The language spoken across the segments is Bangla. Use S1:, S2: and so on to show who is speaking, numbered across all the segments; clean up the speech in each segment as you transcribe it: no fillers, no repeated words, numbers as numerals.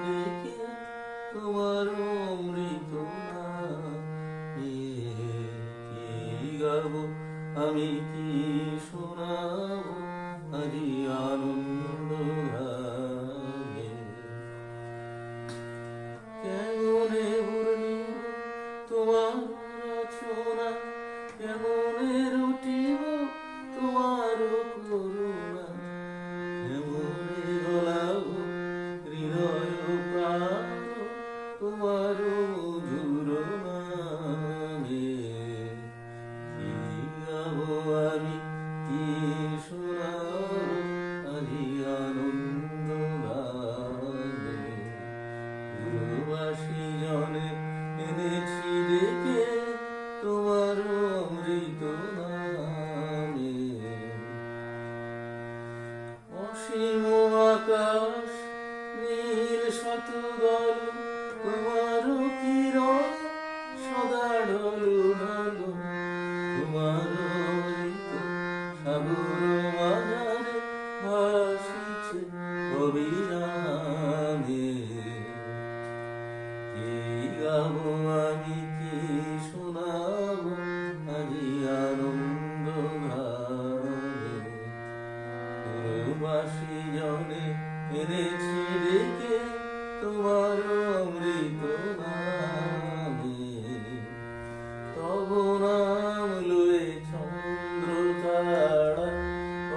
S1: ডেকে তোমার অমৃত নামে। কি গাবো আমি, কি শোনাবো আজি আনন্দ গানে। কেমনে বর্ণিব তোমার রচনা, কেমনে রুটিব তোমার করুণা, কেমনে গলাব হৃদয় প্রাণ তোমার মধুর নামে। কি গাবো আমি, কি শোনাবো আজি আনন্দ গানে। দুর্বাসী জনে এনেছি ডেকে তোমার অমৃত নামে। অসীম আকাশ নীল শতদল তোমার কিরণ সদা ঢল ঢল। তোমার অমৃত সাগর মাঝারে ভাসিছে অবিরামে। কি গাবো আমি, কি শোনাবো আজি আনন্দ গানে। দুর্বাসী জনে এনেছি ডেকে তোমার অমৃত নামে। তব নাম লয়ে চন্দ্র তারা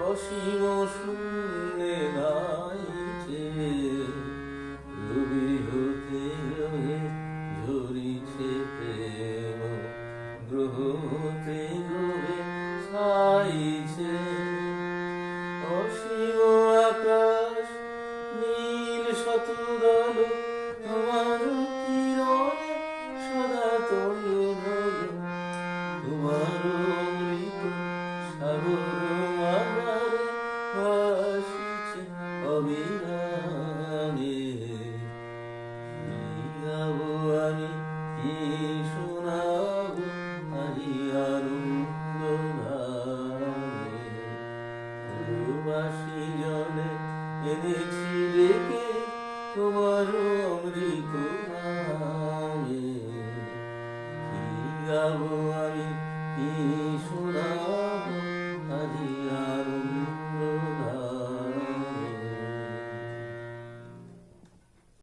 S1: অসীম শূন্যে গাইছে। রবি হতে গ্রহে ঝরিছে প্রেম, গ্রহ হতে গ্রহে ছাইছে। অসীম আকাশ নীল শতদল তোমার কিরণে সদা তল ঢল। তোমার অমৃত সাগর মাঝারে ভাসিছে অবিরামে। কি গাবো আমি, কি শোনাবো আজি আনন্দ গানে। দুর্বাসী জনে এনেছি ডেকে তোমার অমৃত নামে। কি গাবো আমি, কি